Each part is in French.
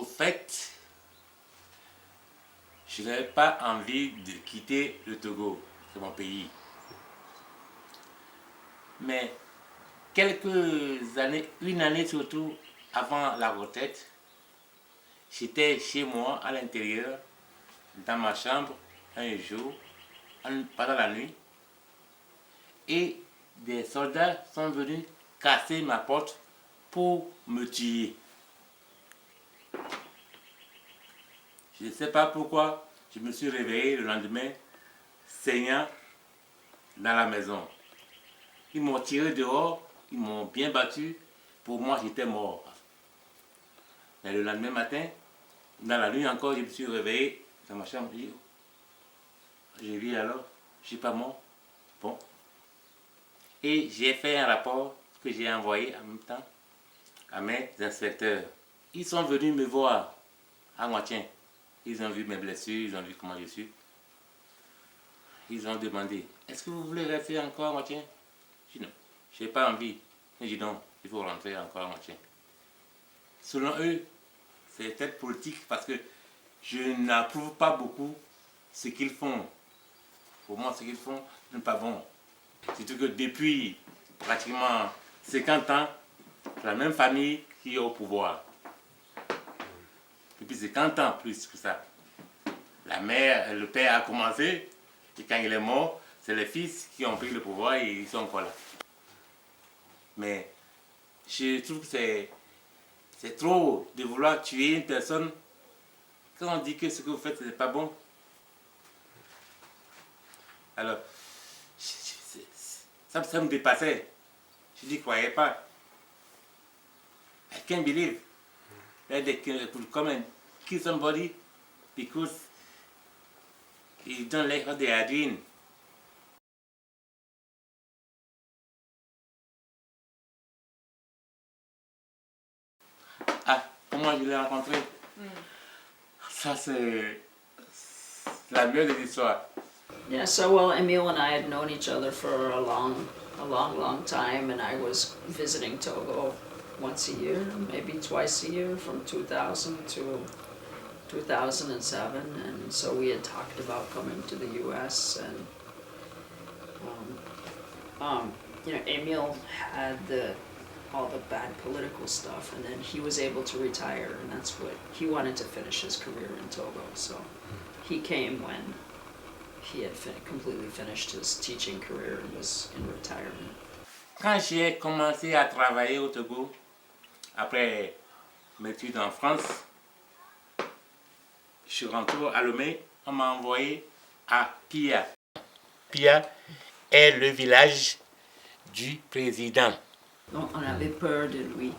fait, je n'avais pas envie de quitter le Togo, c'est mon pays. Mais quelques années, une année surtout avant la retraite, j'étais chez moi à l'intérieur, dans ma chambre, un jour, pendant la nuit, et des soldats sont venus casser ma porte pour me tuer. Je ne sais pas pourquoi, je me suis réveillé le lendemain, saignant dans la maison. Ils m'ont tiré dehors, ils m'ont bien battu, pour moi j'étais mort. Mais le lendemain matin, dans la nuit encore, je me suis réveillé dans ma chambre, j'ai vu alors, je ne suis pas mort. Bon. Et j'ai fait un rapport que j'ai envoyé en même temps à mes inspecteurs. Ils sont venus me voir à Ngoatien. Ils ont vu mes blessures, ils ont vu comment je suis. Ils ont demandé, est-ce que vous voulez rester encore à Ngoatien? Je dis non, je n'ai pas envie. J'ai dit non, il faut rentrer encore à Ngoatien. Selon eux, c'est peut-être politique parce que je n'approuve pas beaucoup ce qu'ils font. Pour moi, ce qu'ils font n'est pas bon. Surtout que depuis pratiquement 50 ans, c'est la même famille qui est au pouvoir. Depuis 50 ans, plus que ça. La mère, le père a commencé, et quand il est mort, c'est les fils qui ont pris le pouvoir et ils sont encore là. Mais je trouve que c'est trop de vouloir tuer une personne quand on dit que ce que vous faites, ce n'est pas bon. Alors, ça me dépassait. Je n'y croyais pas. I can't believe that they could come and kill somebody because you don't like what they are doing. Ah, comment je l'ai rencontré? Ça, c'est la meilleure des histoires. Yeah, so well, Emile and I had known each other for a long time, and I was visiting Togo once a year, maybe twice a year, from 2000 to 2007, and so we had talked about coming to the U.S. and you know, Emile had all the bad political stuff, and then he was able to retire, and that's what he wanted to finish his career in Togo. So he came when he had completely finished his teaching career and was in retirement. Quand j'ai commencé à travailler au Togo, après mes études en France, je suis rentré à Lomé, on m'a envoyé à Pia. Pia est le village du président. Donc on avait peur de lui.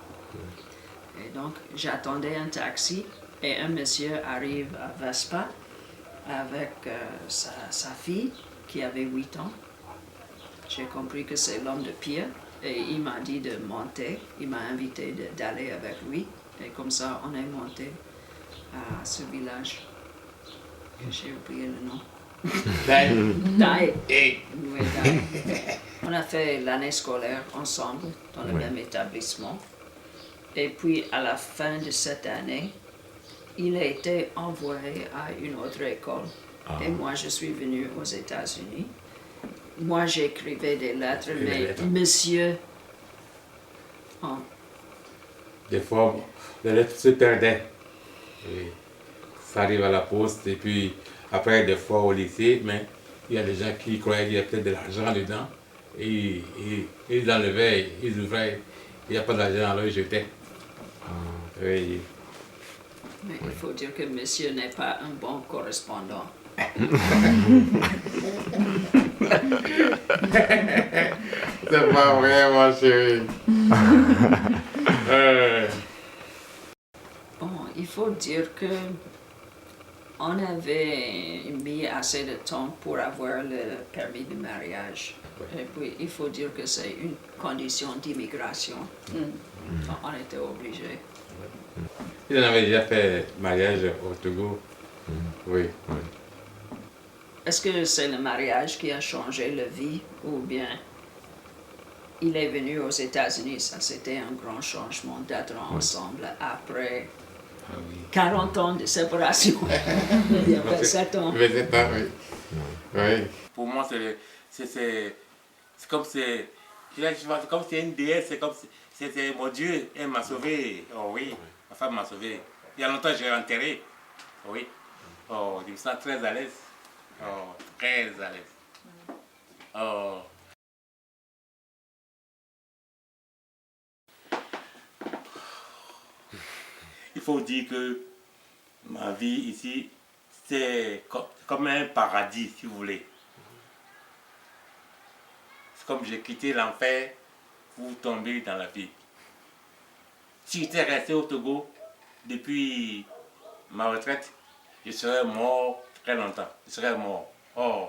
Et donc j'attendais un taxi et un monsieur arrive à Vespa avec sa fille qui avait 8 ans. J'ai compris que c'est l'homme de Pia et il m'a dit de monter. Il m'a invité d'aller avec lui et comme ça on est monté à ce village que j'ai oublié le nom. Dai. Oui, Dai. On a fait l'année scolaire ensemble dans le même établissement. Et puis à la fin de cette année, il a été envoyé à une autre école. Et moi, je suis venue aux États-Unis. Moi, j'écrivais des lettres, mais monsieur... Oh. Des fois, les lettres se perdaient. Et ça arrive à la poste, et puis après, des fois au lycée, mais il y a des gens qui croyaient qu'il y a peut-être de l'argent dedans. Et ils enlevaient, ils ouvraient, il n'y a pas d'argent, alors ils jetaient. Oui. Mais il faut dire que monsieur n'est pas un bon correspondant. C'est pas vrai, ma chérie. Bon, il faut dire que on avait mis assez de temps pour avoir le permis de mariage. Et puis, il faut dire que c'est une condition d'immigration. On était obligés. Il en avait déjà fait mariage au Togo. Oui. Est-ce que c'est le mariage qui a changé la vie ou bien il est venu aux États-Unis? Ça, c'était un grand changement d'être ensemble après Ah oui. 40 ans de séparation. Il y a 27 ans. 27 ans, oui. Oui. Pour moi, c'est comme c'est. C'est comme c'est une déesse, c'est comme c'est mon Dieu, elle m'a sauvé. Oh oui, ma femme m'a sauvé. Il y a longtemps, j'ai enterré. Oui. Oh, je me sens très à l'aise. Oh, très à l'aise. Oh. Il faut dire que ma vie ici, c'est comme un paradis, si vous voulez. C'est comme j'ai quitté l'enfer pour tomber dans la vie. Si j'étais resté au Togo depuis ma retraite, je serais mort très longtemps. Je serais mort. Oh,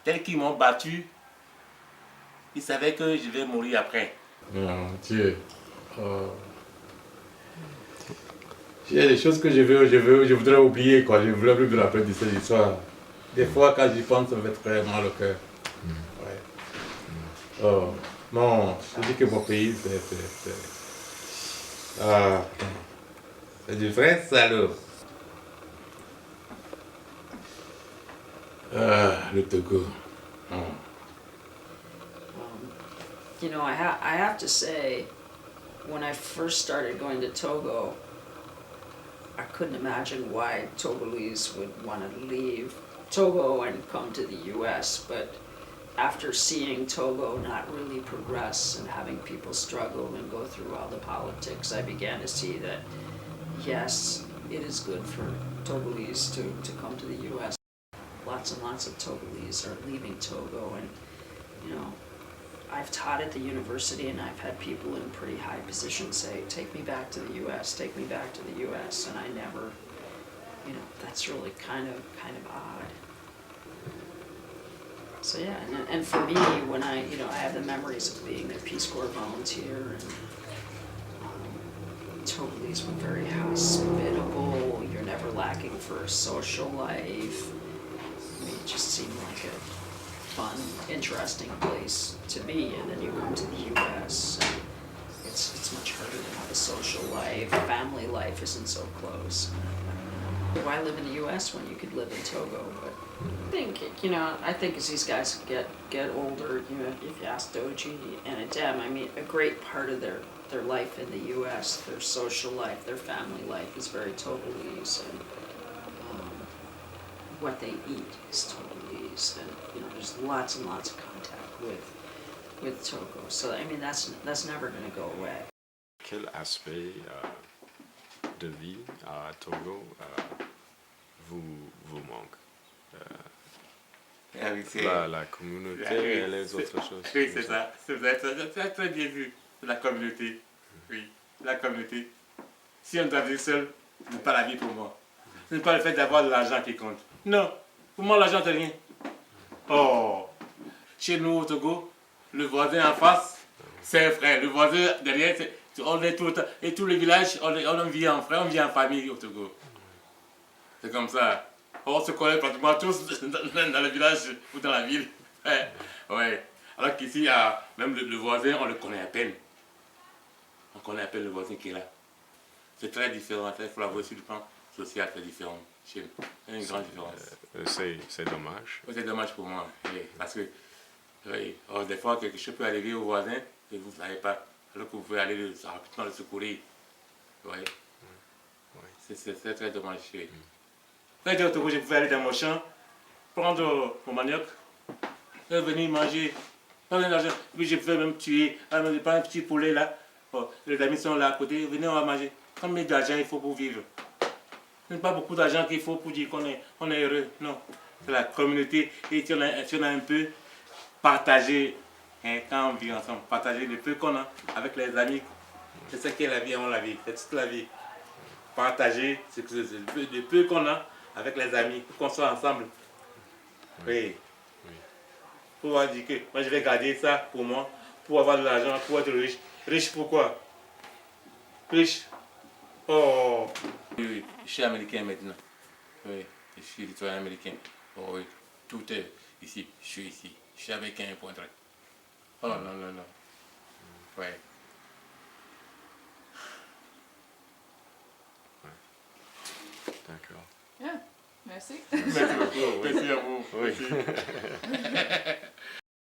tel qu'ils m'ont battu, ils savaient que je vais mourir après. Mon Dieu. Oh. Il y a des choses que je voudrais oublier, quoi. Je ne voudrais plus me rappeler de cette histoire. Des fois, quand j'y pense, ça me fait très mal au cœur. Ouais. Oh. Non, je dis que mon pays, c'est du vrai salaud. Ah, le Togo. Oh. You know, I have to say, when I first started going to Togo, I couldn't imagine why Togolese would want to leave Togo and come to the US, but after seeing Togo not really progress and having people struggle and go through all the politics, I began to see that, yes, it is good for Togolese to come to the US. Lots and lots of Togolese are leaving Togo, and, you know, I've taught at the university and I've had people in pretty high positions say, take me back to the US, take me back to the US, and I never, you know, that's really kind of odd. So yeah, and for me, when I have the memories of being a Peace Corps volunteer, and Togolese were very hospitable, you're never lacking for a social life. I mean, it just seemed like a fun, interesting place to be, and then you come to the US, and it's much harder to have a social life. Family life isn't so close. Why live in the US when you could live in Togo? But I think as these guys get older, you know, if you ask Doji and Adem, I mean, a great part of their life in the US, their social life, their family life is very Togolese, and what they eat is Togolese, and you know, there's lots and lots of contact with Togo. So I mean, that's never going to go away. Quel aspect de vie à Togo vous manque? Ah oui, La communauté et les autres choses. Oui, c'est ça. C'est très bien vu. La communauté. Oui, la communauté. Si on doit vivre seul, ce n'est pas la vie pour moi. Ce n'est pas le fait d'avoir de l'argent qui compte. Non, pour moi, l'argent, c'est rien. Oh, chez nous au Togo, le voisin en face, c'est un frère. Le voisin derrière, on est tout le temps. Et tout le village, on vit en frère, on vit en famille au Togo. C'est comme ça. On se connaît pratiquement tous dans le village ou dans la ville. Ouais. Alors qu'ici, même le voisin, on le connaît à peine. On connaît à peine le voisin qui est là. C'est très différent. Il faut l'avoir sur le plan social, c'est différent chez nous. Il y a une grande différence. C'est dommage. C'est dommage pour moi. Oui, parce que des fois, quelque chose peut arriver au voisin et vous ne savez pas. Alors que vous pouvez aller rapidement le secourir. Vous voyez? C'est très dommage. Oui. Quand j'étais au Togo, je pouvais aller dans mon champ, prendre mon manioc, et venir manger. Puis je pouvais même tuer, prendre un petit poulet là. Oh, les amis sont là à côté, venez, on va manger. Combien d'argent il faut pour vivre? Ce n'est pas beaucoup d'argent qu'il faut pour dire qu'on est heureux. Non, c'est la communauté. Et si on a un peu partagé, quand on vit ensemble, partager le peu qu'on a avec les amis, c'est ça qui est la vie avant la vie, c'est toute la vie. Partager le peu qu'on a avec les amis, pour qu'on soit ensemble. Oui. Pour pouvoir dire que moi je vais garder ça pour moi, pour avoir de l'argent, pour être riche. Riche pourquoi? Riche. Oh. Oui, je suis américain maintenant. Oui, je suis citoyen américain. Oh oui, tout est ici, je suis ici. Je suis américain, point. Oh non. Ouais. Merci. Merci beaucoup. Merci à vous. Oui. Merci.